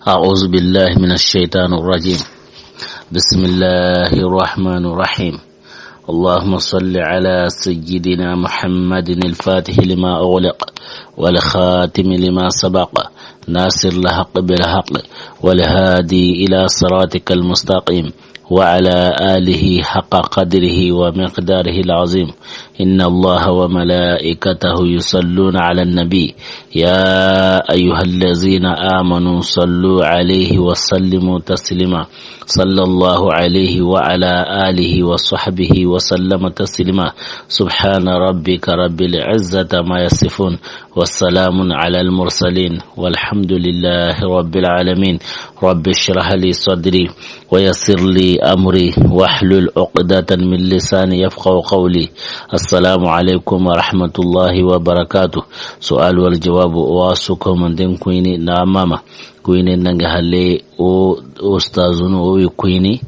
أعوذ بالله من الشيطان الرجيم. بسم الله الرحمن الرحيم. اللهم صل على سيدنا محمد الفاتح لما أغلق والخاتم لما سبق ناصر الحق بالحق والهادي إلى صراطك المستقيم وعلى آله حق قدره ومقداره العظيم. إن الله وملائكته يصلون على النبي يا أيها الذين آمنوا صلوا عليه وسلموا تسليما. صلى الله عليه وعلى آله وصحبه وسلم تسليما. سبحان ربك رب العزة ما يصفون والسلام على المرسلين والحمد لله رب العالمين. رب اشرح لي صدري ويسر لي أمري واحلل عقدة من لساني يفقهوا قولي. السلام عليكم ورحمة الله وبركاته. سؤال والجواب واسكم من دين كويني ناماما كويني ننجحلي o ustazunu o kuini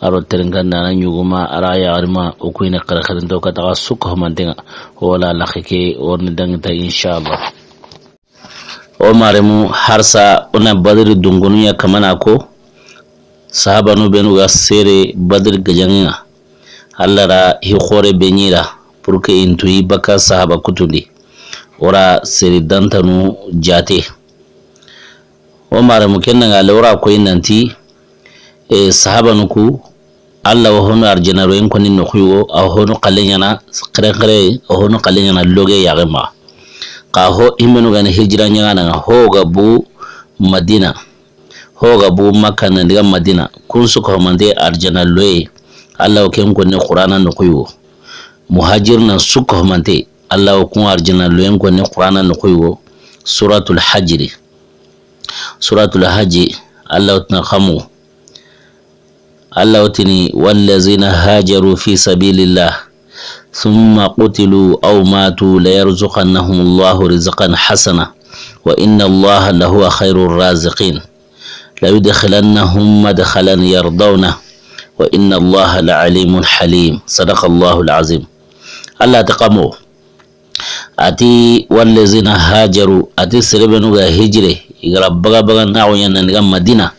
aro terengan na nyuguma araya arma o kuini qarakharin to kata sukho mantenga wala lakhike orni dangta inshallah. O maremu harsa ona badri dungunu ya kamana ko sahaba no benu ga sere badri gajanga allara hi khore benyira pour que intuyi baka sahaba kutundi ora sere dantanu jate. O maremu kenna ga lawra ko inanti sahaba nuku alla wa hono arjana roen ko ninno khuyo a hono qallenyana qare a hono qallenyana loge yagema ka ho imenu gane hijra nyana ho gabu madina ho gabu makka nan diga madina kun su ko mande arjana loye alla wa ken ko ne qur'ana no khuyo muhajir nan su ko mande alla wa kun arjana loyen ko ne qur'ana no khuyo suratul hajr. suratul hajj Allah tnakhamu Allah tini wallazina hajaru fi sabilillah thumma qutilu aw matu la yarzuqannahum Allahu rizqan hasana wa inna Allaha lahu khairur raziqin la yudkhilannahum madkhalan yardawna wa inna Allaha la'alimun halim. Sadaqallahu alazim. Allah taqamu ati wallazina hajaru ati sirbenu ga hijre igara baga na wanya niga madina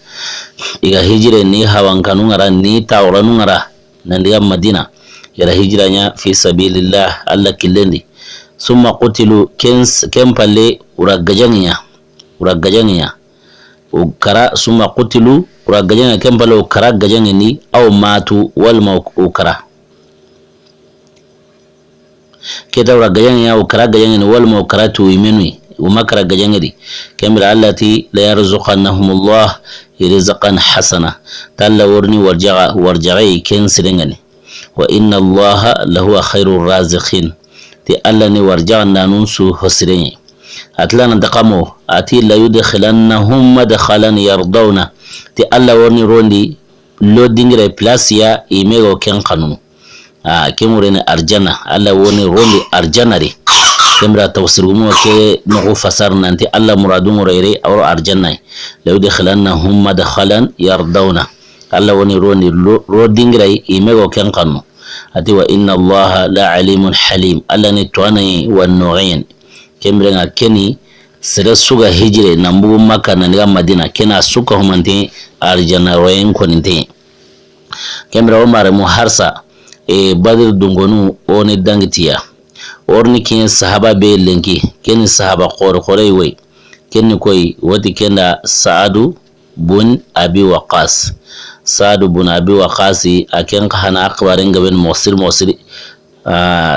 iga hijre ni hawan kanu ngara ni tawranu ngara nandiga madina yara hijranya fi sabilillah alla killendi summa qutilu kempalle uragajanya ukara summa qutilu uragajanya kempalle ukara gajanya ni aw matu wal ukara keda uragajanya ukara gajanya ni wal ukara tu imenui ومكر جنري كمل التي لا يرزقنهم الله رزقا حسنا تلا ورني ورجعي كنسرني وإن الله له خير الرازقين تألني ورجعنا ننسو حسرني أتلانا دقمو أتي لا يدخلنهم مدخلا يرضون تألا ورني روندي لو دينغري بلاسيا إيميغو كن قانون كمورين أرجانا ألا ورني روندي أرجانري كمرا توسرمو كي نغو فسرنا انت الله مرادو مريري او ارجنا لو دخلنهم مدخلا يرضون الله وني روني رو دينغراي ايميغو كان قانو اتي وان الله لا عليم حليم الله نتواني والنوعين كمرا كني سرسوغا هجري نمبو مكه نغا مدينه كنا سوكو همانتي ارجنا روين كونتي كمرا عمر محرسا بدر دونغونو اوني دانغتيا orni ken sahaba be lenki ken sahaba khore way ken koy wati kenda Saadu bun Abi Waqas. Saadu bun Abi Waqasi aken khana akbarin gaben mosir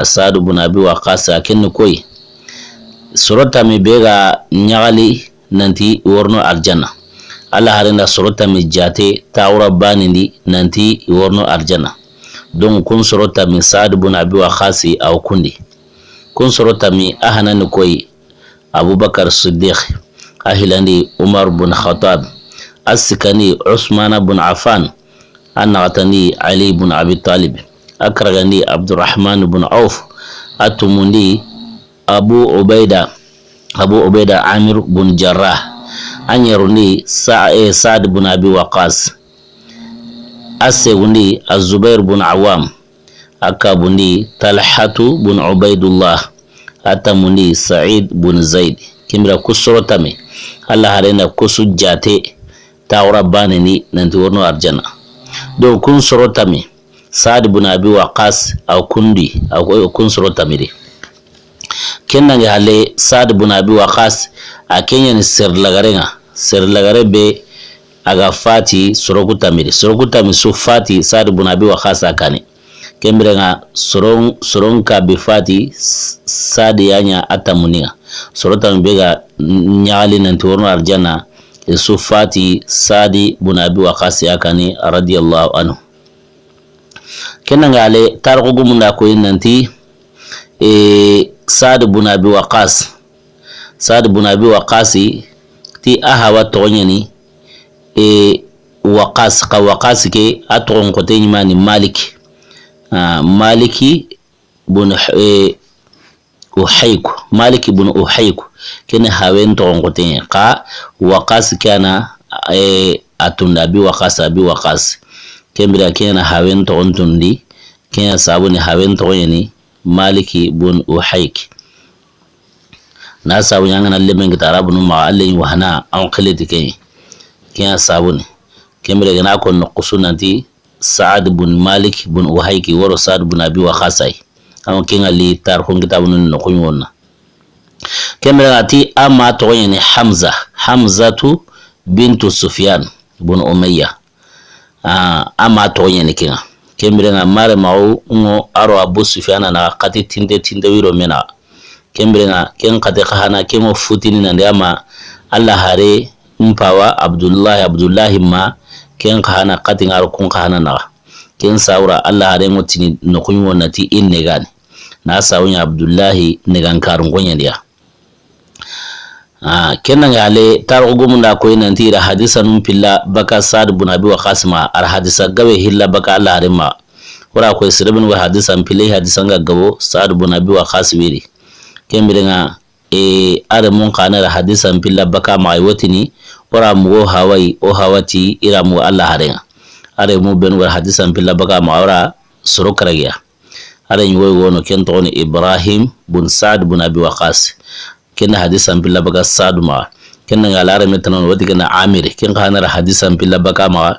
Saadu bun Abi Waqas aken koy surata mi bega nyagali nanti worno aljanna Allah harina surata mi jate tawra banindi nanti worno aljanna don kun surata mi Saadu bun Abi Waqasi aw kundi kun sorota mi ahanani koy Abubakar Siddiq ahilani Umar bin Khattab asikani Usman bin Affan anatani Ali bin Abi Talib akragani Abdurrahman bin Auf atumundi Abu Ubaida Amir bin Jarrah anyaruni Sa'd bin Abi Waqas asewundi Az-Zubair bin Awam akabundi Talhatu bin Ubaidullah atamundi Sa'id bin Zaid kimra kusurotame Allah harena kusu jate tawra baneni nanti worno arjana do kun sorotami Saad ibn Abi Waqqas aw kundi aw kun sorotamiri kenna ngi hale Saad ibn Abi Waqqas akenya ni serlagare be aga fati sorokutamiri su fati Saad ibn Abi Waqqas akani kembrenga soronka be fati Saad yanya atamuninga sorotam bega nyali nanti worno arjana su fati Saad ibn Abi Waqqas akani radiyallahu anhu kenna ngale tarko gumunda ko nanti Saad ibn Abi Waqqas ti ahawa tonyani Waqqas ke atron ko tenyimani Maliki bun Uhayku kene hawen tron ko tenya ka Waqqas kana atunda Abi Waqqas kembira kena hawen tron tundi kena sabuni hawen tonyani Maliki bun Uhayk na sabu nyanga na leben gitara bunu ma allen wahana an qiliti kenya sabuni kembere gana ko no qusunanti Saad bun Malik bun Uhayk woro Saad bun Abi Waqqas an kenga li tar ko kitabun no ko wonna kembere ati amma to yani Hamzatu bintu Sufyan bun Umayya amma to yani kenga kembere na mare mawu ngo aro Abu Sufyan na qati tinde wiro mena kembere na ken qati khana kemo futini na ndama Allah hare mpawa Abdullahi ma ken khana qati ngaro kun khana na ken saura Allah hare mutini no kunyo nati inne gani na sawunya Abdullahi ne gankarun gonya dia kenna ngale taro gumunda ko nanti ra hadisa num pilla baka Saad ibn Abi Waqqas ma ar hadisa gawe hilla baka Allah hare ma wara ko sirbin wa hadisa pille hadisa gabo Saad ibn Abi Waqqas wiri kembere nga are mun kana ra hadisa pilla baka ma wotini wara mu hawati ira mu Allah hare are mu ben wa hadisa pilla baka ma wara suru karagiya are ni wono ken to ni Ibrahim bun Saad ibn Abi Waqqas ken hadisan billa baga Saad ma ken nga lara metanon wadi ken Amir ken kana hadisan billa baga ma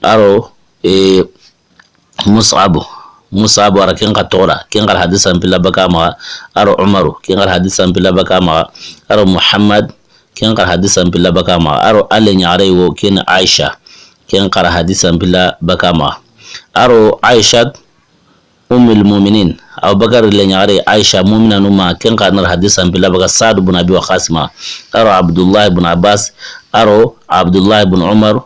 aro Mus'ab ara ken ka tora ken gar hadisan billa baga ma aro Umaru ken gar hadisan billa baga ma aro Muhammad ken gar hadisan billa baga ma aro alle nyaare wo ken Aisha ken gar hadisan billa baga ma aro Aisha ummul mu'minin Abu Bakar le nyaare Aisha mu'mina numa ken kanar hadisan bila baga Saad ibn Abi Waqqas ma aro Abdullah ibn Abbas aro Abdullah ibn Umar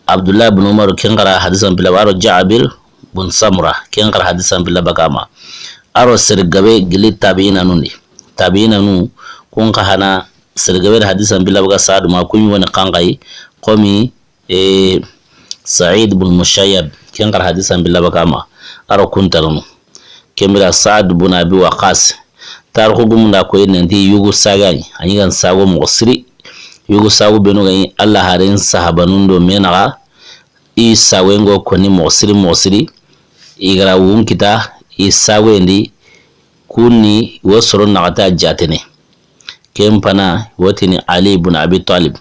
Abdullah ibn Umar ken kara hadisan bila aro Jabir ibn Samura ken kara hadisan bila baga ma aro sirgabe gili tabiina nu kun ka hana sirgabe hadisan bila baga Saad ma kun woni kangai qomi Sa'id ibn Musayyab ken kar hadisan billa bakama aro kuntarnu kembira Saad ibn Abi Waqqas tar ko gumunda ko nanti yugo sagani anyigan sago mo siri yugo sago beno gani Allah harin sahabanun do menaga isa wengo ko ni mo siri igara wun kita isago endi kunni wosoro nagata jatene kempana wotini Ali ibn Abi Talib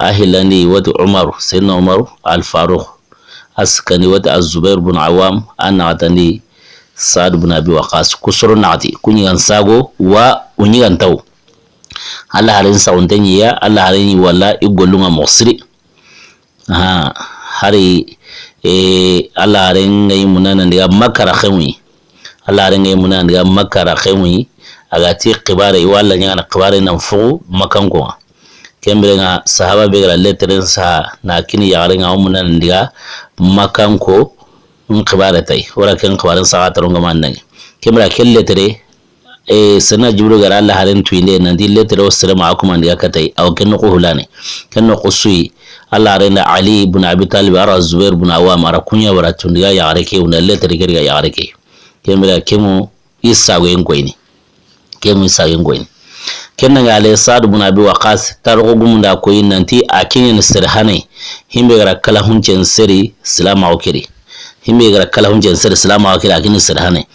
ahilani wati Sayyidina Umar al-Faruq askani wati Az-Zubair ibn Awam anatani Saad ibn Abi Waqqas kusuru nati kunyan sago wa unyigan taw Allah halin sauntanyiya Allah halin wala igolunga mosri hari Allah halin ngai munana ndiga makara khemi Allah halin ngai munana ndiga makara khemi agati qibare wala nyana qibare nan fu makanko kembere nga sahaba begala letren sa na kini yare nga umuna ndiga makanko nkibare tay wala ken khabarin sa taronga manangi kembere kel letre sana jibru gara Allah haren tuinde nandi letre wassalamu alaikum ndiga katay aw ken ko hulane ken ko sui Allah rena Ali ibn Abi Talib ara Zubair ibn Awam ara kunya wara tundiga yare ke una letre gerga yare ke kembere kemo isa wen koyni kemo isa wen koyni kenna ngale Saad ibn Abi Waqqas tarko gumunda ko nanti akin sirhane himbe gara kala huncen siri salama okiri himbe gara kala huncen siri salama okiri akin sirhane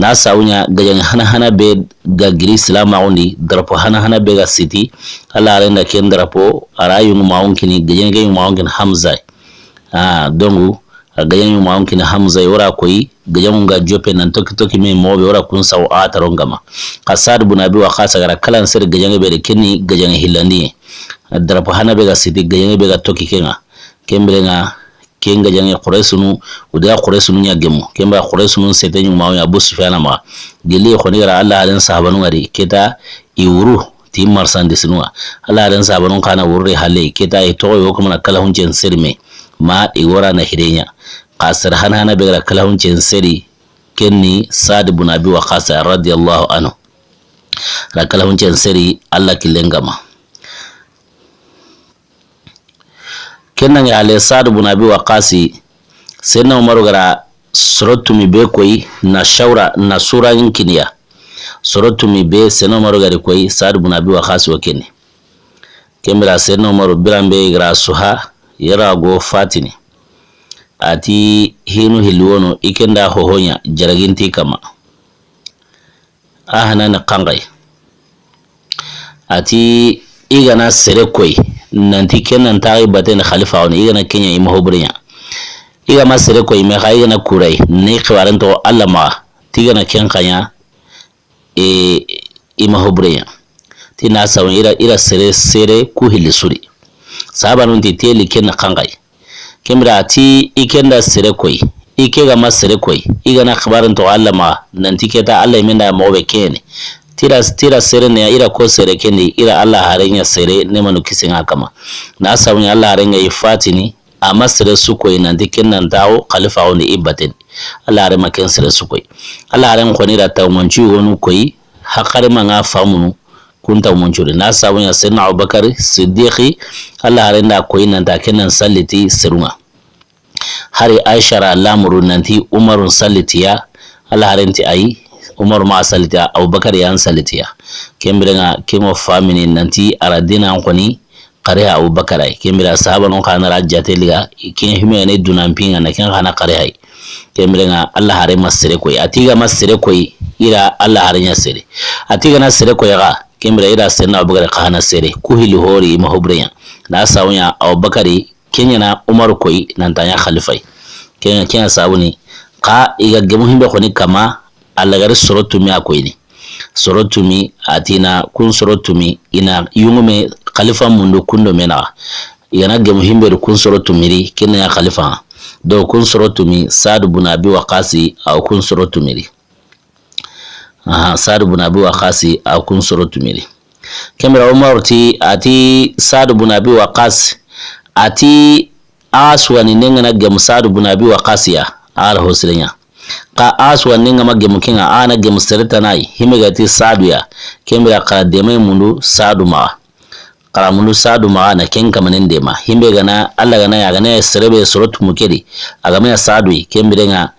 na sawunya gajan hana be ga giri silama undi drapo hana be ga siti Allah renda ken drapo arayu maun kini gajan ga maun kin Hamza dongu gajan maun kin Hamza wara koyi gajan ga jope nan toki me mobe wara kun saw ataron gama Asad ibn Abi Waqqas gara kalan sir gajan be kenni gajan hilandi drapo hana be ga siti gajan be ga toki kenga kembrenga kenga jange Quraysunu uda Quraysunu nya gemu kemba Quraysunu setenyu mawo ya Abu Sufyan ma gele khoni gara Allah alan sahabanu ngari keta iwuru ti marsandis nuwa Allah alan sahabanu kana wurre halle keta e to yo kuma kala huncen sirme ma iwora na hirenya qasir hanana be gara kala huncen siri kenni Sa'd ibn Abi Waqqas radiyallahu anhu la kala huncen siri Allah kilengama kenan ya ale Sa'd ibn Abi Waqqas sai na Umaru gara suratu mi be koyi na shawra na sura yinkiniya suratu mi be sai na Umaru gari koyi Sa'd ibn Abi Waqqas wakene kembira sai na Umaru birambe gara suha yara go fatini ati hinu hilwono ikenda hohonya jaraginti kama ahana na kangai ati igana sere koyi nanti kenan tayi baten khalifa on igana kenya ima hobrinya iga masere ko ime ga igana kurai ne khiwaran to Allah ma tigana ken kanya ima hobrinya tina sawon ira sere ku hilisuri sabanun ti teli ken kangai kemra ti ikenda sere koy ike ga masere koy igana khiwaran to Allah ma nanti keta Allah imenda mobe kene tira sere ne ira ko sere kende ira Allah harenya sere ne manu kisinga kama na sawun Allah harenya ifatini amma sere su koy nan dikin nan dawo khalifa woni ibatin Allah harema ken sere su koy Allah haren ko ni da tawmanci wonu koy hakar manga famunu kunta munjuri na sawun ya sayyidina Abubakar Siddiqi Allah harenda koy nan da kenan salliti sirunga hari Aisha lamurun nanti Umarun sallitiya Allah harenti ayi Umar ma salita Abubakar ya salitiya kembrenga kemo famini nanti aradina ngoni qariha Abubakar ay kembra sahaba non kana rajjate liga kin himene dunampinga na kin kana qariha kembrenga Allah hare masere koy atiga masere koy ira Allah hare nya sere atiga na sere koy ga kembra ira senna Abubakar kana sere ku hili hori ma hobrenya na sawnya Abubakar kenya na Umar koy nan tanya khalifai kenya sabuni ka iga gemu himbe khoni kama Allah gari sorotumi akoyini sorotumi atina kun sorotumi ina yungume khalifa mundu kundo mena yana gemu himbe kun sorotumiri kinna ya khalifa do kun sorotumi Sa'd ibn Abi Waqqas au kun sorotumiri Sa'd ibn Abi Waqqas au kun sorotumiri kemra Umar ti ati Sa'd ibn Abi Waqqas ati aswani nengana gemu Sa'd ibn Abi Waqqas ya al hosrenya ka aswa ninga magemu kinga ana gemu sereta nai himegati Sa'd ya kembra ka deme mundu Sa'd ma kala mundu Sa'd ma na kenka manende ma himbe gana Allah gana ya gana serebe surat mukedi agama ya Sa'd kembrenga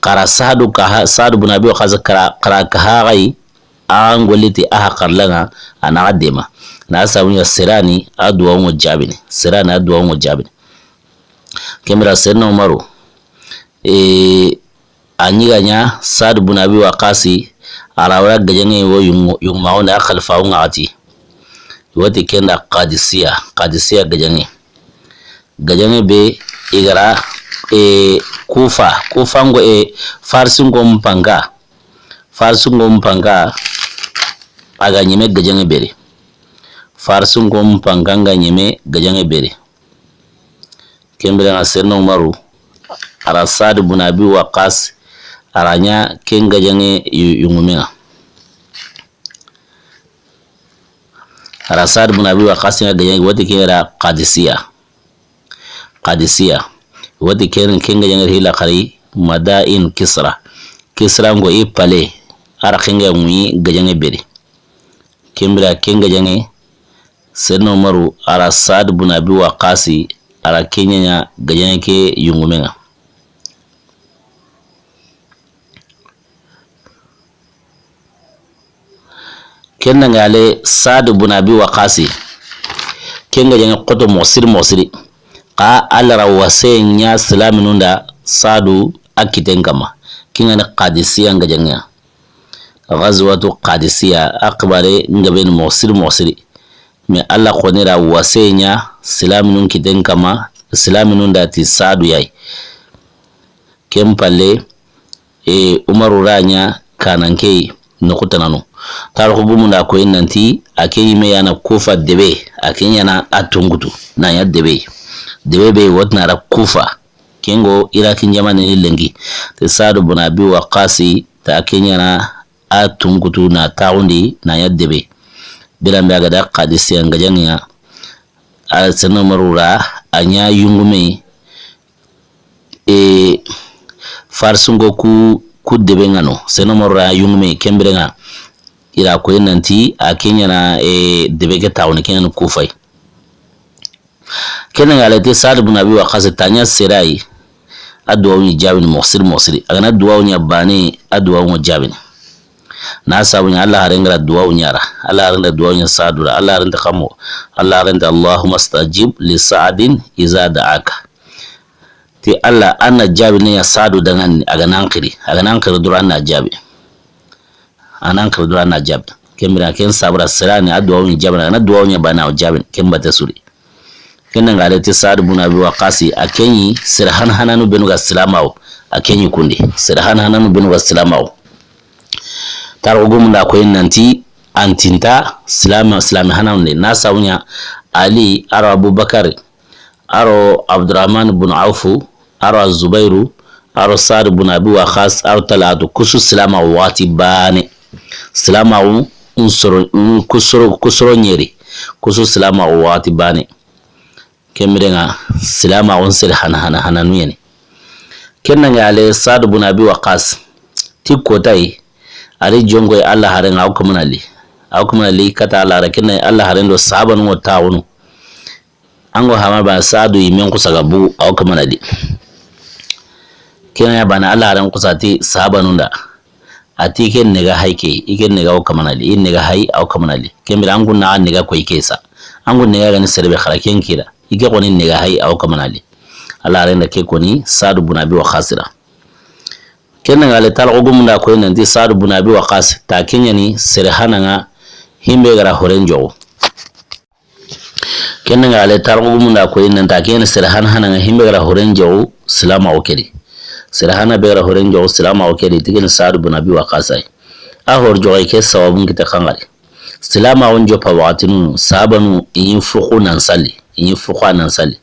kara Sa'd ka Sa'd ibn Abi Waqqas kara ka hagai angoliti aha karlanga ana adema na sawunya serani adwa mo jabini serani adwa mo jabini kembra senna Umaru anyiganya Sa'd ibn Abi Waqqas arawra gajenge wo yung mauna khalifa ngati wati kenda qadisiya gajenge be igara kufa ngo farsingo mpanga aga nyime gajenge bere farsingo mpanga nga nyime gajenge bere kembere asenno Umaru ara Sa'd ibn Abi Waqqas aranya kenga jange yungumena ara Sa'd ibn Abi Waqqas nga jange wati kera qadisiya wati keren kenga jange hila qari madain kisra ngo ipale ara kenga ngui gajange beri kembra kenga jange senno Umaru ara Sa'd ibn Abi Waqqas ara kenya gajange ke yungumena kenna ngale Sa'd ibn Abi Waqqas kenga jange qoto mosiri ka alara wasenya salaminunda Sa'd akiten kama kinga ne qadisiya nga jange ghazwatu qadisiya akbare ngaben mosiri me Allah konira wasenya silaminun kiten kama silaminun dati sadu yai kempalle umaru ranya kananke nokutananu tarko bumunda ko nanti akeyi me yana kufa debe akenya na atungutu na ya debe be wotna ra kufa kengo irakin jamani lengi te sadu bunabi wa qasi ta akenya na atungutu na taundi na ya debe bilambe agada qadisi angajanya al senomarura anya yungume farsungo ku debe ngano senomarura yungume kembrenga ira ko nanti akenya na debe ke tawni kenya kufai kenan alati sadu bunabi wa qasi tanya sirai adwa ni jabin mosiri agana duwa nya bani adwa nya jabin na sabunya Allah harenga duwa nyara Allah harenga duwa nya sadura Allah harenga khamo Allah harenga Allahumma stajib li sa'adin iza da'aka ti Allah anna jabin ya sadu dangan aganan kiri dura na jabi anan kiri dura na jabi kembira ken sabra sirani adwa nya jabin na duwa nya bana jabin kembata suri kenan ga ti sadu bunabi wa qasi akenyi sirhan hananu benu ga silamawo akenyi kunde sirhan hananu benu ga silamawo tarugum da ko nanti antinta silami hananu ne na sawnya ali aro abubakar aro abdurrahman ibn aufu aro zubairu aro sadu bunabi wa khas aro talatu kusu silama wati bane silama kusoro nyeri kusu silama wati bane kemirenga silama on sir hananu yene kenna ngale sadu bunabi wa qas tikotai ari jongo Allah haren awkumanali kata Allah rakinna Allah haren do saban wa tawunu ango hama ba sadu yimen kusaga bu awkumanali kena bana Allah haren kusati sabanunda ati ken nega haike iken nega awkumanali in nega hai awkumanali kemira angun na nega ko ikesa angun nega gani serbe kharaken kira ike koni nega hai awkumanali Allah haren da ke koni sadu bunabi wa khasira kenan ale tal ogumunda ko nanti sadu bunabi wa qas ta kenyani sirhana nga himbe gara horenjo kenan ale tal ogumunda ko nan ta kenyani sirhana nga himbe gara horenjo salama okedi sirhana be gara horenjo salama okedi tigen sadu bunabi wa qas ay a horjo ay ke sawabun kita kangal salama onjo pa watinu sabanu yin fuqu nan sali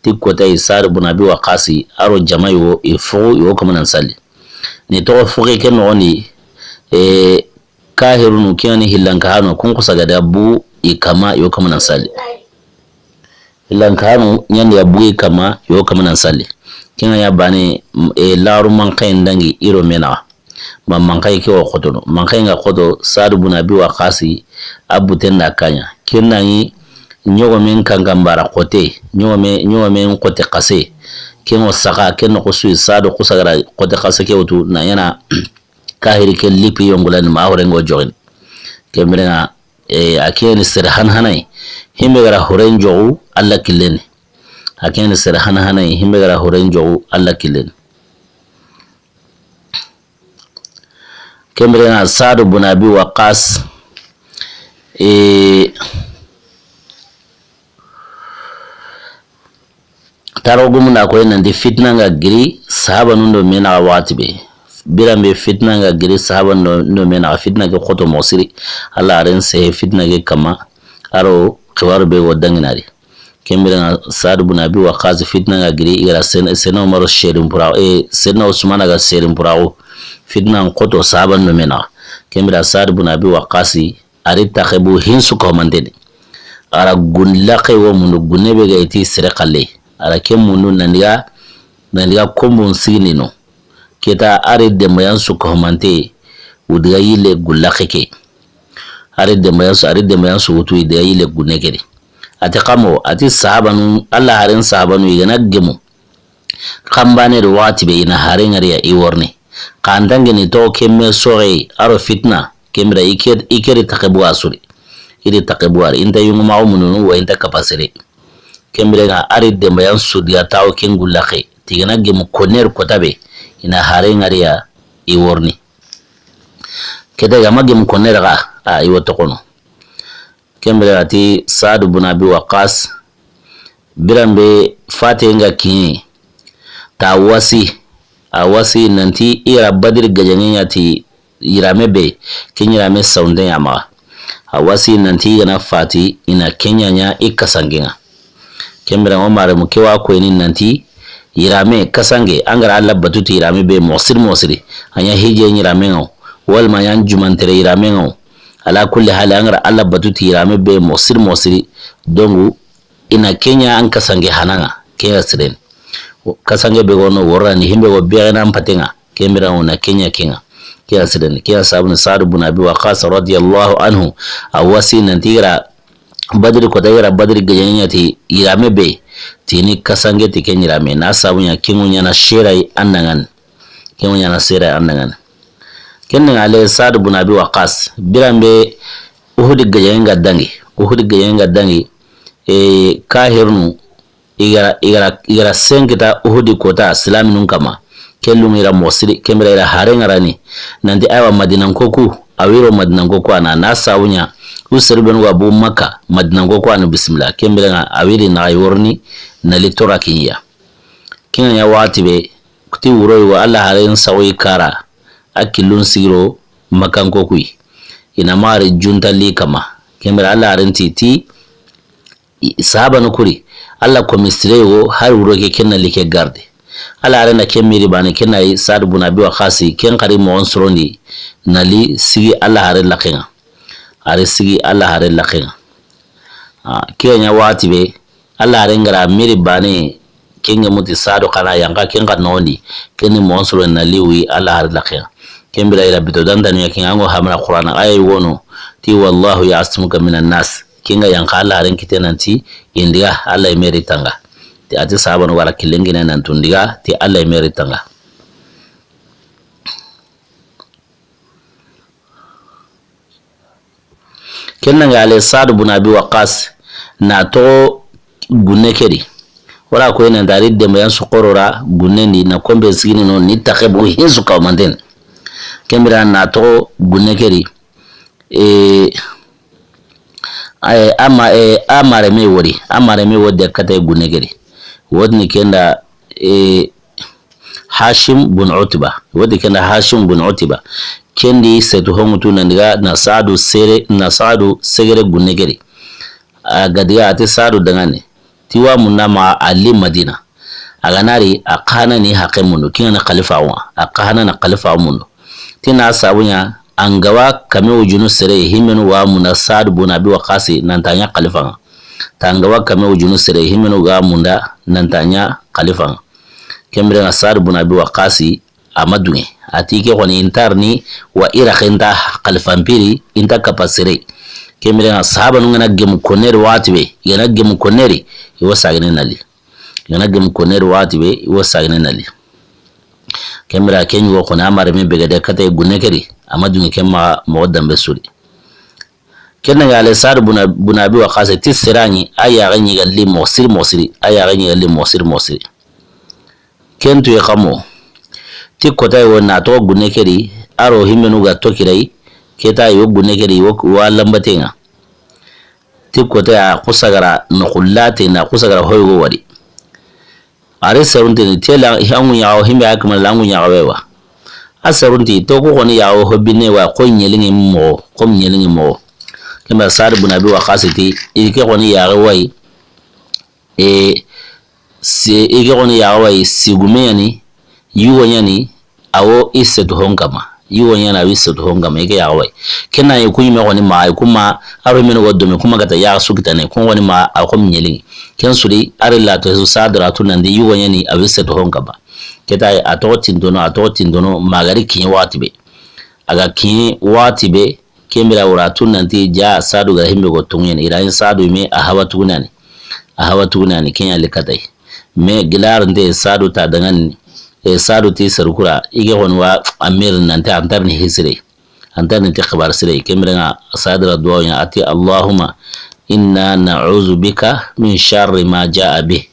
tikko tay sadu bunabi wa qasi aro jamayo ifu yo kuma nan sali ni to fuke ken woni kahirunu kiyani hillanka hanu kun kusa ga dabu ikama yo kama nan sali hillanka hanu nyande ya buyi kama yo kama nan sali kina ya bani laru mankai ndangi iro mena ma mankai ke wa khotono mankai nga khoto sadu bunabi wa qasi abu tenda kanya kina yi nyogo men kangambara khote nyogo men khote qase keno saka keno kusu sadu kusagara kote kasake utu na yana kahiri ke lipi yongulani ma horengo jogin kemrenga akeni sirhan hanai himbe gara horenjo alla kilene akeni sirhan hanai himbe gara horenjo alla kilene kemrenga sadu bunabi wa qas tarogum na ko nan di fitna nga giri sahaba nundo mena watibe birambe fitna nga giri sahaba no mena fitna ke khoto mosiri Allah ren se fitna ke kama aro khawar be wodanginari kembira sadu bunabi wa qaz fitna nga giri ira seno maro sherim pura seno usmana ga sherim pura fitna khoto sahaba no mena kembira sadu bunabi wa qasi ari takhibu hinsu ko mandede ara gunlaqe wo munu gunebe ga iti sirqalle ala kemunu nandiga kombon signi no keta are de mayan su ko mante udiga yile gulakeke are de mayan su wutu ide yile gunekere ati kamo ati sahabanu Allah harin sahabanu igana gemu kambane do wati be ina harin ariya iworne kandange ni to kemme sore aro fitna kemra ikeri takabu asuri ide takabu ari inda yungu maumunu wa inda kapasire kemre ga ari de mayan su dia tawo kengulake tigana gemu koner kotabe ina harin ariya iworne kete ga magem konner ga iwo to kono kembere ati Saad ibn Abi Waqqas birambe fatenga kini ta wasi nanti ira badir gajanya ti irame be kinyirame saunde yama awasi nanti yana fati ina kenya nya ikasangenga kembere ngomare mukewa ko ni nanti irame kasange angara Allah batuti irame be mosiri anya hije irame ngo wal ma yan jumantere irame ngo ala kulli hal angara Allah batuti irame be mosiri dongu ina kenya an kasange hananga kenya siren kasange be gono worani himbe go beena ampatenga kembere ona kenya kinga kya siren kya sabun Saad ibn Abi Waqqas radiyallahu anhu awasi nantira badri ko dayra badri gajanya ti irame be tini kasange ti kenyirame na sabunya kingunya na shirai annangan kingunya na shirai annangan kenna ale Saad ibn Abi Waqqas birambe Uhud gajanya dangi kahirnu igara senkita Uhud kota islaminun kama kellum ira mosiri kemira ira harengarani nanti aywa madinan koku awiro madinan koku ana na sabunya usirben wa bu Makka madinan koku ana bismillah kemira awiri na ayorni na litora kinya ya watibe kuti wuro wa Allah haren sawi kara akilun siro makan koku ina mari juntali kama kemira Allah haren titi sahaba nukuri Allah ko misrewo har wuro ke kenna like garde ala arena kemiri bane kenna Saad ibn Abi Waqqas ken qari mo on sorondi nali sigi Allah hare lakinga are sigi Allah hare lakinga kenya wati be Allah hare ngara miri bane kenga muti Saad kana yanga kenga noni kenni mo on sorondi nali wi Allah hare lakinga kembira ila bito dandanu yakinga ngo hamra Qur'an ay wono ti wallahu ya'asmuka minan nas kinga yanka Allah hare kitenanti indiga Allah imeri tanga ti ati saban wala kilengine nan tundiga ti Allah imeri tanga kenna ngale Saad ibn Abi Waqqas na to gunne kedi wala ko ina dari de mayan sukorora gunne ni na kombe sigini no ni takebu hinsu ka manden kemira na to gunne kedi amare me wodi kata gunne kedi wodni kenda Hashim bin Utba kendi setu hongutu nandiga na Saadu segere gunegeri agadiga ati Saadu dangane tiwa munama ali Madina aganari akana ni hakemundo kina khalifa wa akana na khalifa mundo tina sabunya angawa kame ujunu sere himenu wa muna Saad ibn Abi Waqqas nantanya khalifa tangawa kame ujunu sere himenu ga munda nantanya khalifa kemre na Saad ibn Abi Waqqas amadunge atike koni intarni wa irakhenta khalifampiri inta kapasire kemre na sahaba nungana gem koneri watibe yana gem koneri iwasagene nali kemra kenyu ko na mare me begade kata gunekeri amadunge kemma mawaddam besuri kenna gale Saad ibn Abi Waqqas tisirani aya ganyi galli mosiri kentu ya kamo tikota yo na to gunekeri aro himenu ga tokirai keta yo gunekeri wa lambatenga tikota ya kusagara nukullate na kusagara hoyo wadi are sarunte ni tela hangu yawo himbe akama langu yawo asarunti to ko koni yawo hobine wa ko nyelingi mo kema Saad ibn Abi Waqqas ti ike koni yawo wai ike koni yawo wai sigume yani yuwo yani awo isetu hongama ike yawo wai kena yi kunyime koni ma kuma aro meno godome kuma gata ya sukitane ko koni ma akom nyelingi ken suri arilla to Saad nandi yuwo yani awisetu hongama keta atotindono magari kinye watibe aga kinye watibe kembira uratu nanti ja Saadu ga himbe go tungen irayin Saadu me ahawa tugunani kenya likatai me gilar nde Saadu ta dangan Saadu ti sarukura ige wonwa amir nanti antarni hisire antarni ti khabar sire kembira Saadu radwa ya ati Allahumma inna na'udhu bika min sharri ma jaa bih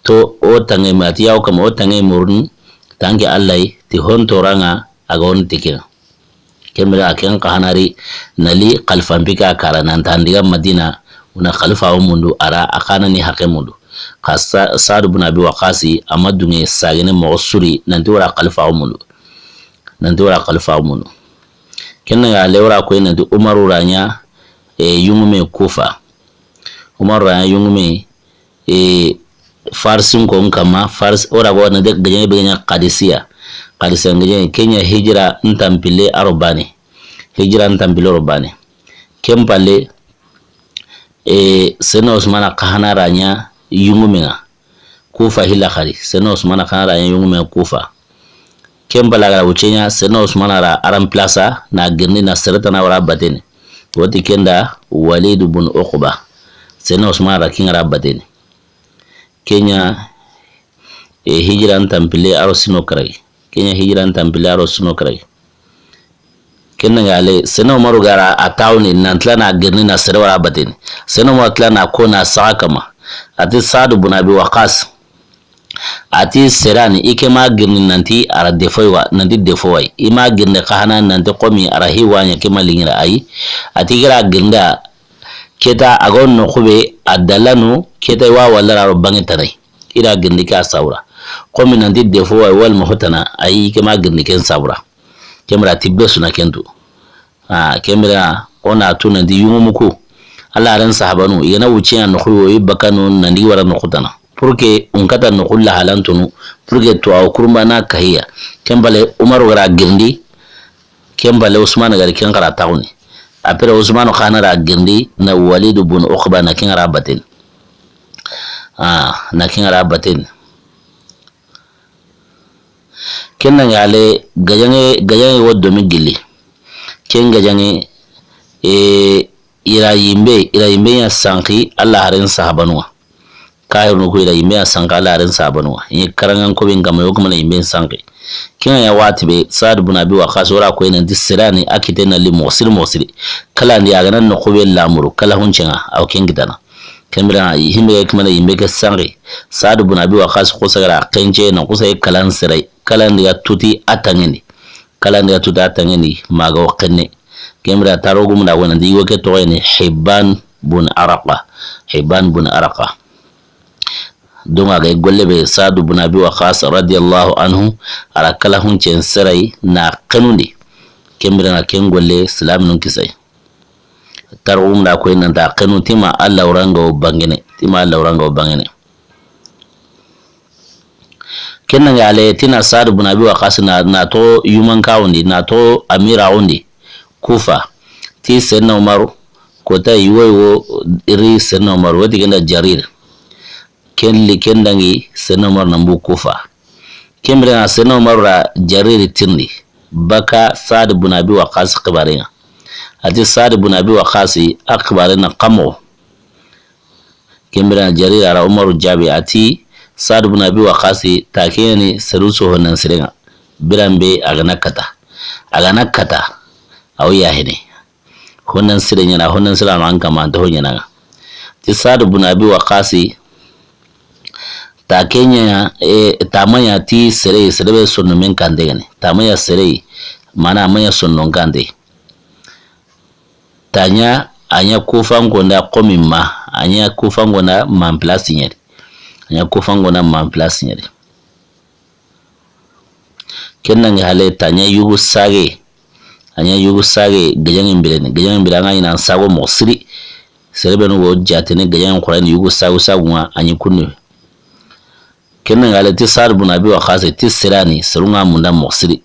to o tangai mati yaw kama o tangai murni tangi Allah ti hontoranga aga on tikina kemira ken kahanari nali khalfan bika kara nan tandiga madina una khalifa wa mundu ara akana ni hake mundu kasa Sa'd ibn Abi Waqqas amadunge sagene mosuri nanti wara khalifa wa mundu kenna ga lewra ko nanti Umaru ranya yungume Kufa Umaru ranya yungume farsin ko kama fars ora go na de ganya beganya Qadisiyya nganya Kenya hijra ntampile arobani kempale sena Usmana kahana ranya yungumenga Kufa hila khari sena Usmana kahana ranya yungumenga Kufa kempala ga uchenya sena Usmana ra aram plaza na girni na serata na wara batene wati kenda Walid ibn Uqba sena Usmana ra kinga ra batene Kenya hijran tampile aro sino krai kenna ngale sena Umaru gara atawni nantla na girni na serwara batene sena Umaru tla na kona sakama ati Sa'd ibn Abi Waqqas ati serani ike ma girni nanti ara defoi ima girni kahana nanti qomi ara hiwanya kema lingira ai ati gira girnda keta agon no khube adalanu keta wa wala bangi tanai ira girni ka saura qomi nanti defoi wal muhtana ai kema girni ken saura kemra tibbe suna kento kemra ona tuna di yumuko Allah ran sahabanu yana wuce an khuyo bakanu nandi wara nukutana porque unkata nukulla halantunu porque to aw kurmana kahiya kembale Umar wara girndi kembale Usman gar ken kara tawni apre Usman khana ra girndi na Walid ibn Uqba na ken rabatin kenna ngale gajange woddo mi gilli ken gajange ira yimbe ya sanki Allah harin sahabanwa kayar no ko ira yimbe ya sanka Allah harin sahabanwa in karangan ko bin gama yokuma na yimbe sanki ken ya watibe Sa'd ibn Abi Waqqas wara ko ina disirani akitena li musir kala ndi aga nan no ko be lamuru kala huncenga aw ken gidana kemira himbe kuma na yimbe ka sanki Sa'd ibn Abi Waqqas ko sagara kenje na ko sai kalan sirai kalan diga tuti atangeni maga wakene kemra tarogu muna wana di woke to ne Hibban bun Araqa donga ga golle be Sa'd ibn Abi Waqqas radiyallahu anhu ala kala hun cen sarai na kanundi kemra na ken golle islam nun kisai tarogu muna ko nan da kanu tima Allah uranga bangene kenna ngale tina Sa'd ibn Abi Waqqas na to yuman kawundi na to amira wundi Kufa ti senna Umar ko ta yiwo iri senna Umar wadi ganda Jarir kendangi senna Umar nambu Kufa kemre na senna Umar ra Jarir tindi baka Sa'd ibn Abi Waqqas khibarina ati Sa'd ibn Abi Waqqas akhbarina qamo kemre na Jarir ara Umar jabi ati Sa'd ibn Abi Waqqas takeni saruso honan sirenga birambe agana kata aw yahine honan sirenya na honan sira man kama to honya ti Sa'd ibn Abi Waqqas takenya tamanya ti serebe sonno men kande ne tamanya sere mana manya sonno kande tanya anya kufango na komimma anya kufango na man place nyeri kenna ngi hale tanya yugo sage gajan imbire nga ina sago mosiri serebe no jatene gajan Qur'an yugo sago anyi kunno kenna ngi hale ti Sa'd ibn Abi Waqqas ti sirani serunga munda mosiri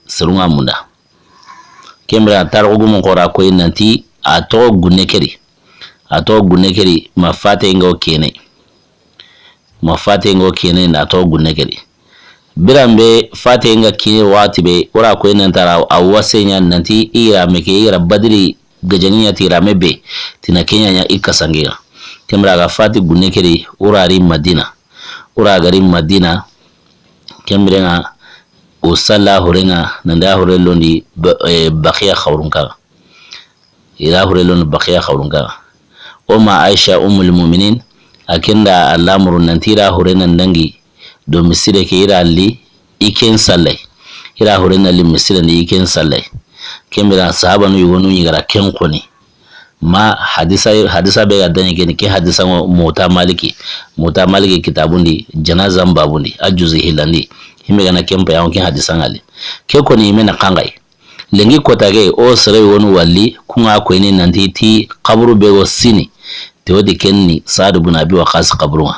kembra tarogu mon qora ko nanti ato gunekeri mafate ngo kene na to gunekeri birambe fate nga kine wati be ora ko nan tara awasenya nanti ira badri gajaniya tira mebe tina Kenya nya ikasangira kembra ga fati gunekeri ura gari Madina kembra nga usalla horenga nanda horelondi baqiya khawrunka oma Aisha ummul mu'minin akinda al'amuru nantira horenan dangi do misire ke ira li iken sallai ira horena li misire ni iken sallai kembira sahaba no yugonu yigara ken koni ma hadisa be ga dani ke hadisa mota maliki kitabundi janaza babundi ajuzi hilandi hime gana kempa yawon kin hadisa ngali ke koni mena kangai lengi kotage o sere wonu walli kunga ko ni nanti ti qabru be wo sini te wodi kenni Sa'd ibn Abi Waqqas qabru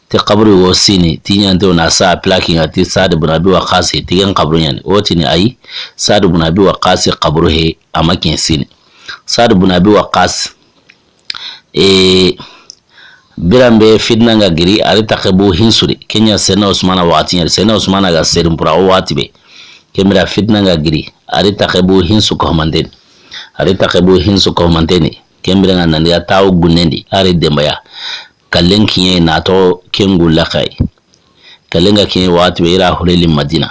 te qabru wo sini ti nyante na sa plaki ngati Sa'd ibn Abi Waqqas ti gen qabru nyani o tini ai Sa'd ibn Abi Waqqas qabru he amakin sini Sa'd ibn Abi Waqqas birambe fitna nga giri ari taqabu hinsuri kenya sena Usmana wati nyari sena Usmana ga serim pura o wati be kemira fitna nga giri ari taqabu hinsu ko manteni kemira nga nandi ataw gunendi ari dembaya kalen kiye nato kengu lakai kalenga kiye wati be ira huleli Madina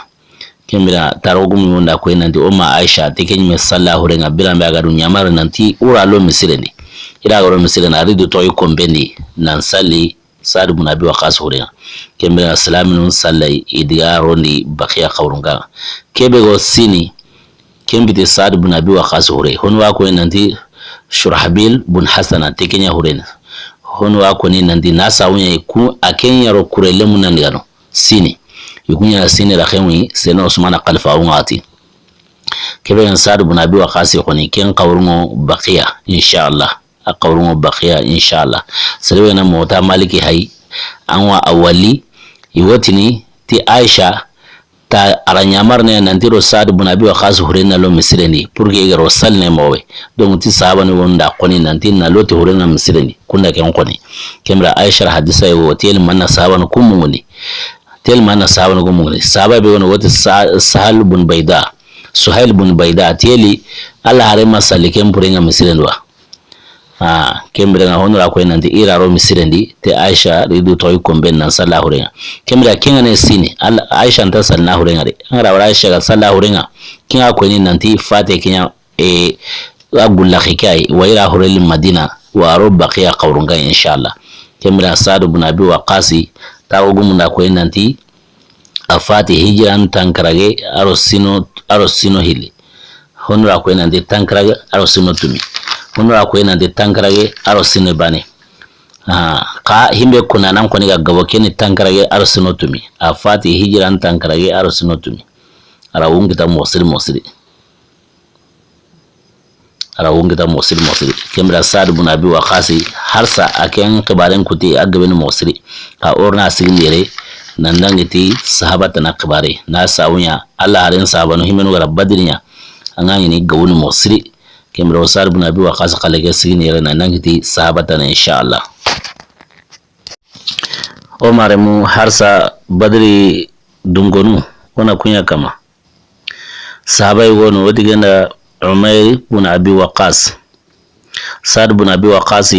kemira tarogum yonda ko nandi o ma Aisha teken me sallahu renga birambe aga dunyamar nanti ura lo misirendi ira garo misirena ari do toy kombendi nan sali Sa'd ibn Abi Waqqas hurenga kemira salamin sallai idiga rondi baqiya qawrunga kebe go sini kembite Sa'd ibn Abi Waqqas hure honwa ko nanti Shurahbil bun Hasana tekenya hurena honwa ko ni nanti nasa wunya ku akenya ro kurele munan gano sini yukunya sini rakhemi sena Usman qalfa ungati kebe Sa'd ibn Abi Waqqas khoni ken qawrungo baqiya inshallah aqawrungo baqiya inshallah salwana mota maliki hay anwa awali iwatini ti Aisha ta aranyamar ne nantiro Sa'd ibn Abi Waqqas hurena lo misireni purge ga rosal ne mowe donc ti sahaba ne wonda koni nanti na loti hurena misireni kunda ken koni kemra Aisha hadisa yo tel manna sahaba no kumuni sahaba be wono woti Suhail ibn Bayda teli Allah hare masalikem purenga misireni wa kembira nga honora ko nanti ira ro misirendi te Aisha ridu toy komben nan sallahu renga kembira kinga ne sini Aisha nta sallahu renga de ngara wala Aisha ga sallahu renga kinga ko ni nanti fate kinya agulla khikai wa ira horeli Madina wa ro baqiya qawrunga inshallah kembira Sa'd ibn Abi Waqqas tawo na ko nanti afati hijran tankarage arosino hili honora ko nanti tankarage arosino tumi honora ko ina de tankarage arosine bane ka himbe kuna nan ko ni ga gabo keni tankarage arosino tumi afati hijran tankarage arosino tumi ara wungita mosiri kemra Sa'd ibn Abi Waqqas harsa aken qibaren kuti agben mosiri ka orna sigindere nan nangiti sahabata na qibare na sawunya Allah harin sahabano himenu gara badrinya angani ni gawuni mosiri kemra Sa'd ibn Abi Waqqas qalage sigindere nan nangiti sahabata na inshallah o maremu harsa badri dungonu wana kunya kama sahabai gono wadigenda Umayr ibn Abi Waqqas Sa'd ibn Abi Waqqas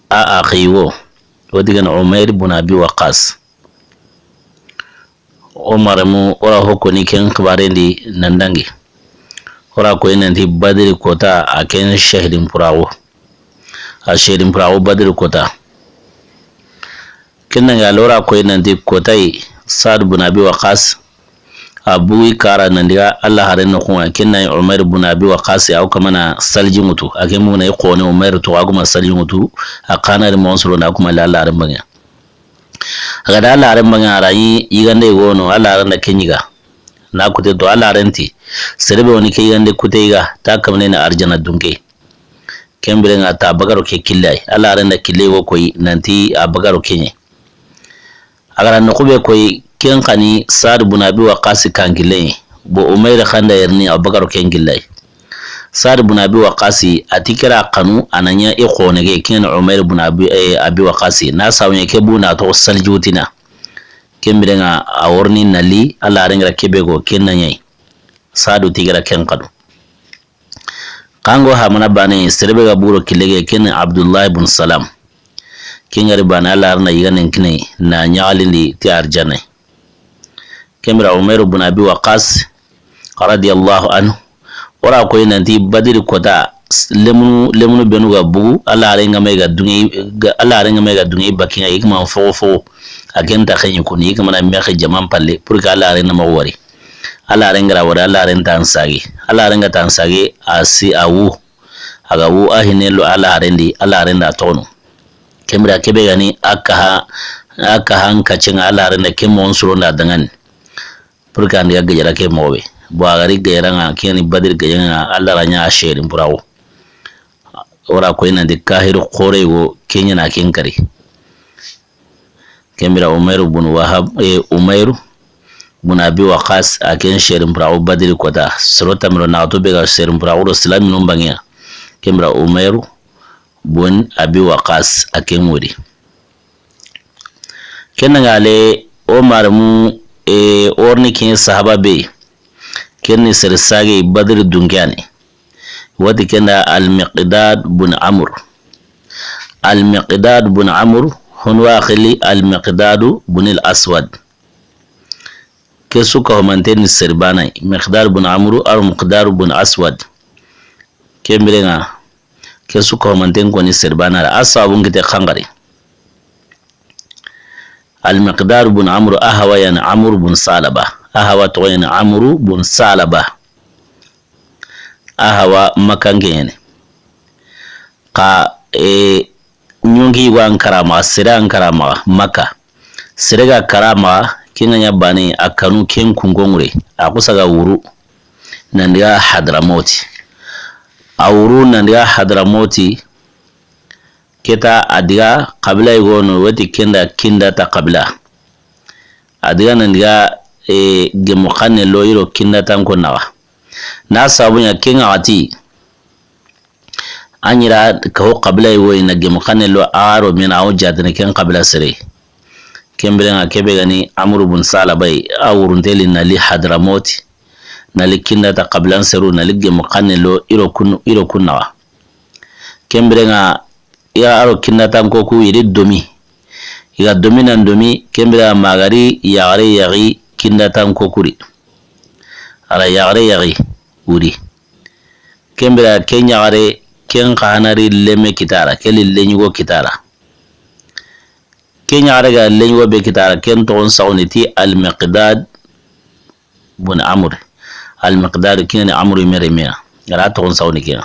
akhiwo wadigenda Umayr ibn Abi Waqqas o maremu ora hokoni ken khibarendi nandangi ora ko enanti badri kota aken shahidin purawo badri kota kinanga lora ko enanti kotai Sa'd ibn Abi Waqqas abu kara nandiga Allah hare no kuma kinna Umar ibn Abi Waqqas au kamana salji mutu ake muna yiko ne Umar to aguma salji mutu akana da monsuro na kuma Allah hare banga aga da Allah hare banga rayi yigande gono Allah hare na kenyiga na kute to Allah hare nti serebe woni ke yigande kute yiga ta kamne na arjana dunke kembere nga ta bagaro ke killai Allah hare na kille wo koyi nanti a bagaro kenye aga no kube koyi ken kani Sa'd ibn Abi Waqqas kangile bo Umayr khanda yerni Abubakar kengilai Sa'd ibn Abi Waqqas atikira kanu ananya ikhonege ken Umayr ibn Abi Waqqas na sawnya kebuna to saljutina kembirenga aworni nali Allah rengra kebego kenanyai Sa'd tigira ken kadu kango hamana bane serbe ga buro kilege ken Abdullah ibn Salam kengari bana Allah na yiganen kine na nyalindi ti arjana kemra Umayr ibn Abi Waqqas radiyallahu anhu ora ko nanti badiri kota lemunu benu ga bugu Allah renga mega dungi bakinga ikma fo agenta khanyi kuni ikma na mekhe jaman palle pour que Allah renga mawari ala rengra wada ala renta ansagi ala renga tansagi asi awu aga wu ahinelo ala rendi ala renda tono kemra kebe gani aka hanka cinga ala renda kemo onsuro nda dangan purka ndi aga jara ke mobe bo agari gayara nga keni badir gayanga ala ranya asherin burawo ora ko ina de kahiru qore go kenya na kenkari kemra umairu bun wahab umairu bun abi waqas aken sherin burawo badir kota surota miro na to be ga sherin burawo islam non bangia kemra umairu bun abi waqas aken wodi kenangale omar mu orni kin sahaba be kenni sirsage badr dungyani wadi kenda al-miqdad bun amr hunwa akhili al-miqdad bun al-aswad kesuka homanteni sirbana miqdad bun amr al-miqdad bun aswad kembirenga kesuka homanten koni sirbana asabun kite khangari al-miqdad bun amr ahwa yani amr bun salaba ahawa to yana amru bun salaba ahawa makangene ka nyungi wan karama sira karama maka sirega karama kinanya bani akanu ken kungongure akusaga wuru nandiga hadramoti awuru nandiga hadramoti keta adiga qabila igono wati kinda ta qabila adiga nandiga gemukane lo yiro kinda tanko nawa na sabunya kinga ati anyira ko qabla yoy na gemukane lo aro mina o jadne ken qabla sire kembrenga kebe gani amru bun salabai awurun teli nali hadramoti nali kinda ta qablan seru nali gemukane lo iro kun nawa kembrenga ya aro kinda tanko ku yiri domi iga domi nan domi kembrenga magari yari kinda tanko kuri ala yagre uri kembra kenya gare ken kanari leme kitara keli lenyugo kitara kenya gare ga lenyugo be kitara ken to on sawniti al-miqdad bun amr al-miqdad ken amr meremea gara to on sawni ken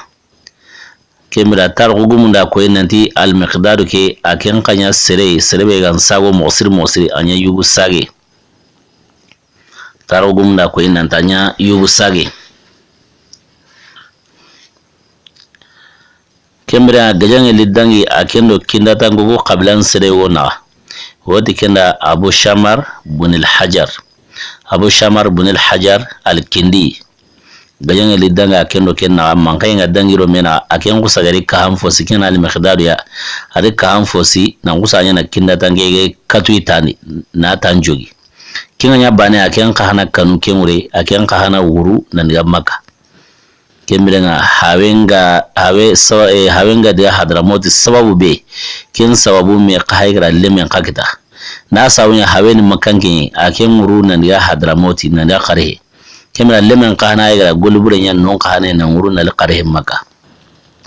kembra tar gugumunda ko nanti al-miqdad ke aken kanya serebe gan sago mosir anya yugu sage taro gumda ko inantanya yubu sage kembra gajange lidangi akendo kinda tango qablan sire wona wodi kenda abu shamar bun al-hajar al-kindi gajange lidanga akendo kenna mankainga dangiro mena aken kusagari kaham fosi kena al-miqdad ya ari kaham fosi na kusanya na kinda tangege katuitani na tanjogi kinga nya bane aken kahana kanu kemure aken kahana wuru nan ga maka kemirenga hawenga de hadramoti sababu be kin sababu me kahaigra lemen kakita na sawunya haweni makanki aken wuru nan ga hadramoti nan ga qarhe kemira lemen kahana igra golubure nya non kahana nan wuru nan qarhe maka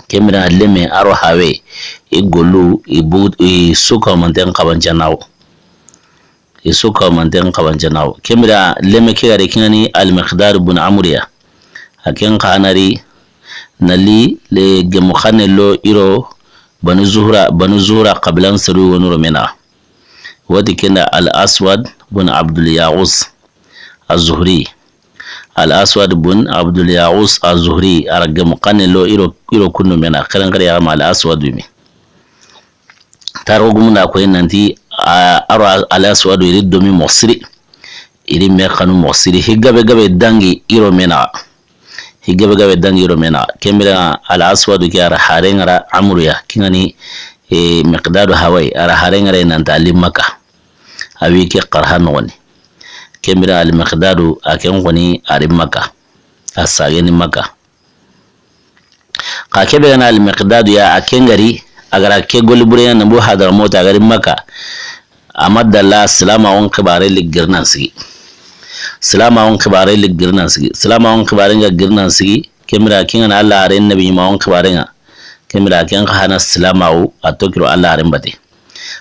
kemira lemen aro hawe igolu ibu suka manten kabanjanawo isuka manten kabanjanawo kemira leme kigare kinani al-miqdad bun amriya aken kanari nali le gemukhane lo iro banu zuhra qablan saru wonuro mena wadi kenda al-aswad bun abdul yaghus az-zuhri ara gemukhane lo iro kunu mena karan kare ya mal aswad mi taro gumna ko nanti aro al-aswad iri domi mosiri iri me khanu mosiri higabe dangi iro mena kembira al-aswad ki ara harengara amruya kinani miqdadu hawai ara harengara nanta limaka awi ki qarhan woni kembira al-miqdadu aken woni ari maka asageni maka ka kebe na al-miqdadu ya aken gari agara ke golibure na bu hadar mota gari maka amadalla salama on kibare ligirnan sigi salama on kibare nga girnan sigi kemira kinga Allah aren nabi ma on kibare nga kemira ken hana salama o atokiro Allah aren bate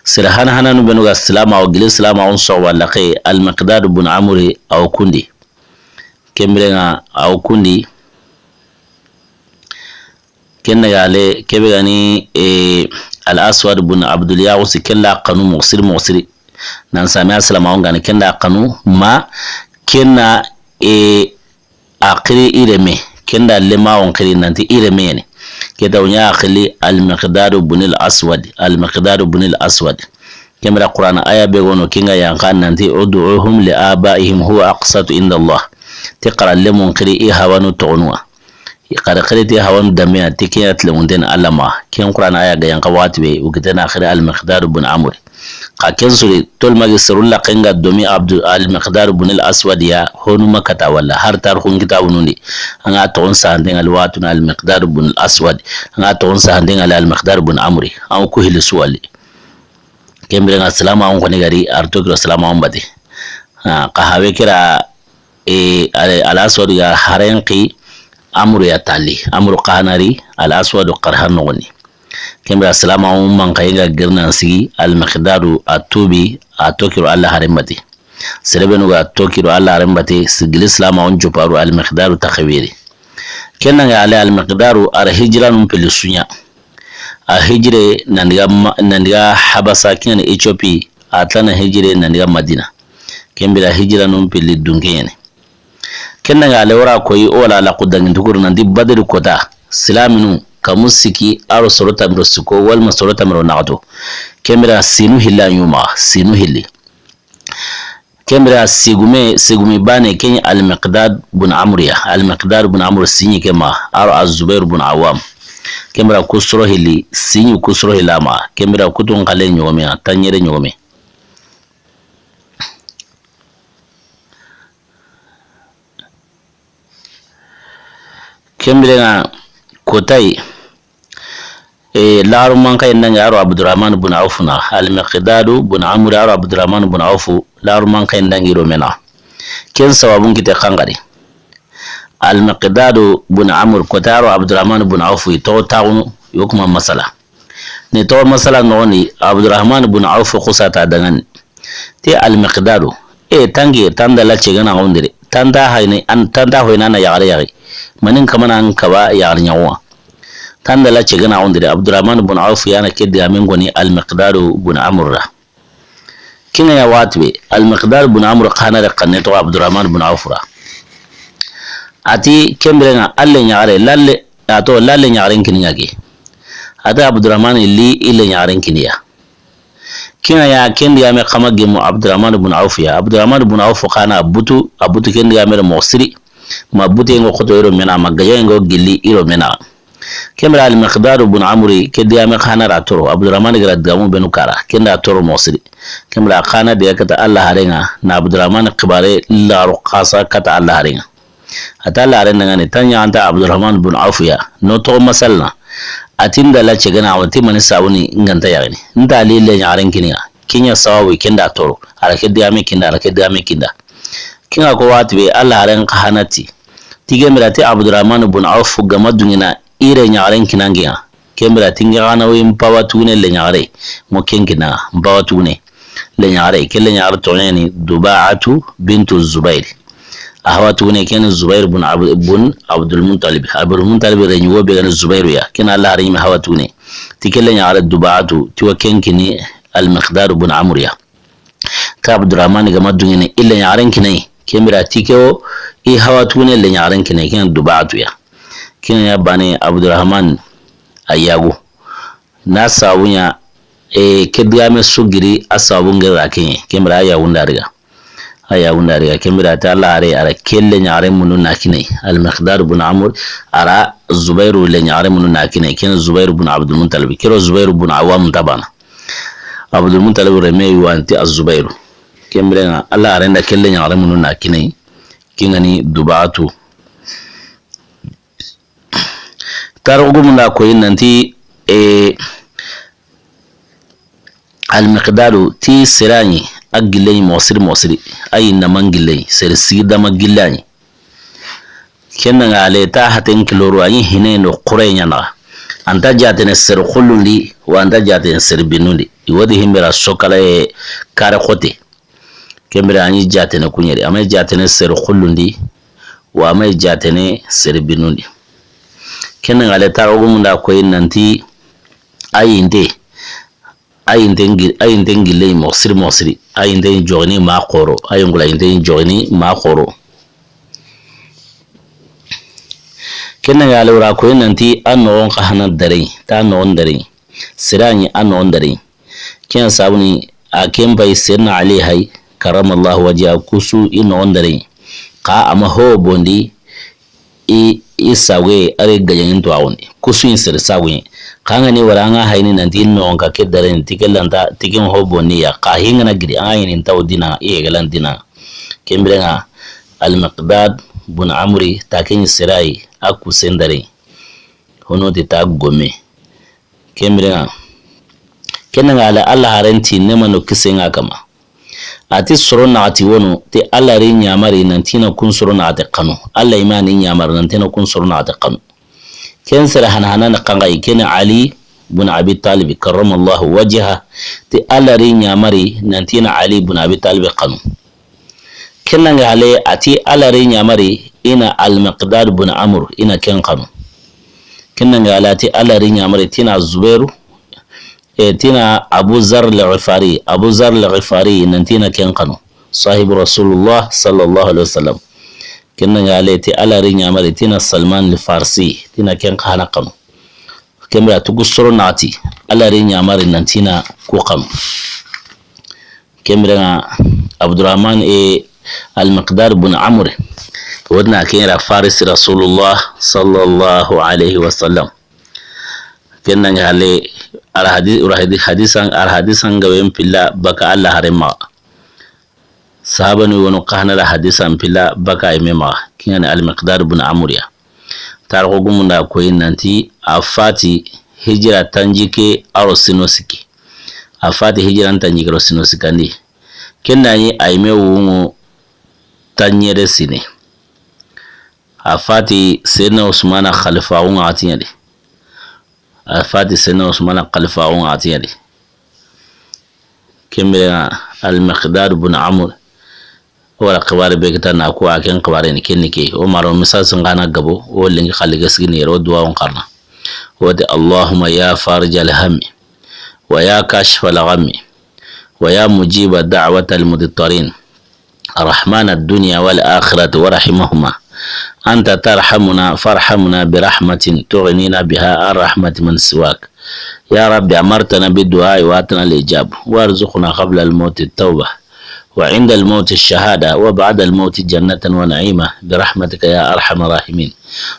sirhan hananu benuga salama o gile salama on so wala kay al-miqdad ibn amri aw kundi kembrenga aw kundi kenna gale kebe gani al aswad ibn abdul yawsi kella qanu mu'sir nan sami aslama on gani kenda qanu ma kenna aqri ireme kenda lema on qri nanti ireme ne keda unya aqli al miqdar ibn al aswad kemra qur'an aya be gono kinga yankan nanti ud'uhum li abaihim huwa aqsatu inda allah tiqra lemon qri hawanu tu'unwa qara qriti hawan damia tikiyat lemunden alama ken qur'an aya ga yanka watbe ugitana akhir al miqdar ibn amr ka ken suri tol magisrul la qenga domi abdul al miqdar ibn al aswad ya honu makata wala har tar hun kitabunundi anga ton sa den al watun al miqdar ibn al aswad anga ton sa den al miqdar ibn amr an ku hil suwali kembre nga salama on koni gari artokro salama on bade ka hawe kira al aswad ya harenqi amru ya tali amru qanari al aswad qarhan ngoni kembe assalamu alaikum man kayga girnan sigi al miqdaru atubi atokiru allah harembati serebenu ga atokiru allah harembati sigil islam on joparu al miqdaru takhwiri kenanga ala al miqdaru ar hijran pelisunya a hijre nandiga habasa kinan ethiopia atana hijre nandiga madina kembe la hijran peli dungene kenna ga lewra koyi ola la qudangin tukur nandi badri kota silaminu kamusiki aro sorota miro suko wal masorota miro naqdo kemira sinu hilla yuma sinu hilli kemira sigumi bane kenya al miqdad bun amriya al miqdad bun amr sinyi kema aro az-zubair bun awam kemira kusro hilli sinyi kusro hilama kemira kutun qale nyome tanyere nyome kembrenga kotai laru manka indanga aro abdurrahman ibn auf na al miqdad ibn amr aro abdurrahman ibn auf laru manka indangi romena ken sawabun kite kangari al miqdad ibn amr kotaro abdurrahman ibn auf to taunu yokuma masala ne to masala noni abdurrahman ibn auf khusata dangan te al miqdad tangi tandala chegana ondire tanda hayni an tanda hoyna na yare manin kamana an kaba yar nyawa tanda la cegana ondire abdurrahman ibn auf yana keddi amen goni al miqdar ibn amr kina ya watbe al miqdar ibn amr khana da qanneto abdurrahman ibn auf ati kembrenga alle nyaare lalle nyaaren kinyage ata abdurrahman li ile nyaaren kinya kina ya kendi ame kamage mu abdurrahman ibn auf ya abdurrahman ibn auf khana abutu kendi ame mu'siri mabute ngo khoto iro mena magaye ngo gilli iro mena kemra al miqdar ibn amri kedi ame khana ratoro abdurrahman gara damu benu kara kenda toro mosri kemra khana de kata allah harenga na abdurrahman qibare la ruqasa kata allah harenga ata allah harenga ngani tanya anta abdurrahman ibn auf ya no to masalna atinda la chegana awati mani sawuni nganta yani nda lile nyaren kinya sawawi kenda toro ara kedi ame kinda kinga ko watbe Allah haren qahanati tigemirati abdurrahman ibn auf gamadungina ire nyaren kinangiya kemirati ngana wi mpawatune le nyare mo kenkina mpawatune le nyare kelle nyare toneni dubaatu bintu zubair ahwatune ken zubair ibn abdul muntalib renyo be gan zubair ya ken Allah haren hawatune tikelle nyare dubaatu tiwa kenkini al miqdar ibn amr ya ka abdurrahman gamadungina ille nyaren kinai kemira tikeo i hawatune le nyaren kine ken dubaatu ya kine ya bani abdurrahman ayago na sawunya kediyame sugiri asabun gara kenye kemira ayawunda riga kemira ta Allah are ara kelle nyaren munun nakine al miqdar ibn amr ara zubairu le nyaren munun nakine ken zubair ibn abdul muntalib kiro zubair ibn awam tabana abdul muntalib reme wanti az-zubairu kemrenga Allah arenda kelle nyare munu nakine kingani dubaatu tarugo munda ko yinanti al miqdaru ti sirani agilay mosiri ay namangilay ser sida magillani kenanga aleta haten kiloro ay hineno quraynya na anta jatene ser khullundi wa anta jatene ser binundi iwadi himbira sokala kare khote kembere ani jatene kunyeri ama jatene ser khullundi wa mai jatene serbinuni kenan ale tarogo munda koy nanti ayinde ngile moxiri ayinde jogni ma qoro ayungula inde jogni ma qoro kenan ale wura koy nanti anno qahana dare ta non dare sirani anno dare ken sabuni akem bay sirna ali hay karamallahu wajha kusu ino dare ka ama ho bondi isawe are gayen to awon kusu in sir sawe kanga ni waranga hayni nanti no ka ke daren tikelanta tikin ho bonni ya ka hinga na gidi ayin tawdina e galan dina kembrenga al miqdad bun amri takin sirai aku sendare hono ti ta gome kembrenga kenanga ala Allah haranti ne mano kisenga kama ati sorona ati wono te alla ri nyamari nantina kun sorona ati kanu alla imani nyamar nantina kun sorona ati kanu ken sara hanana kangai ken ali ibn abi talib karramallahu wajha te alla ri nyamari nantina ali ibn abi talib kanu kenanga ale ati alla ri nyamari ina al miqdad ibn amr ina ken kanu kenanga ale ati alla ri nyamari tina zubairu tina abu zar al-ghifari nantina ken kanu sahibu rasulullah sallallahu alaihi wasallam kenna ngale ti ala ri nyamari tina salman al-farsi tina ken kana kanu kembra tugusoro nati ala ri nyamari nantina ku kanu kembra abdurrahman al-miqdad ibn amr wadna kenra faris rasulullah sallallahu alaihi wasallam kenna ngale hadisan gawen pilla baka Allah harema sahabani wono kahna hadisan pilla baka imema kiyan al-miqdad ibn amriya tarko gumunda koyin nanti afati hijra tanjike aro sinosiki afati hijran tanjike aro sinosikandi kenani ayme wungo tanyere sine afati sayyidina usmana khalifa wungo atiyade afati sayyidina usmana khalifa wungo atiyade kembere al-miqdad ibn amr wala qawari be kitana ko aken qawari ni kenike o maro misal sangana gabo o lingi khaliga sigini ro duwa on qarna wadi allahumma ya farij al-hammi wa ya kashif al-ghammi wa ya mujib da'wat al-mudittarin رحمن الدنيا والآخرة ورحمهما أنت ترحمنا فارحمنا برحمة تغنينا بها عن رحمة من سواك يا رب أمرتنا بالدعاء وآتنا الإجابة وارزقنا قبل الموت التوبة وعند الموت الشهادة وبعد الموت جنة ونعيمة برحمتك يا أرحم الراحمين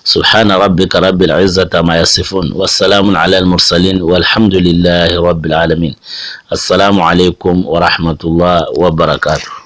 سبحان ربك رب العزة ما يصفون والسلام على المرسلين والحمد لله رب العالمين السلام عليكم ورحمة الله وبركاته.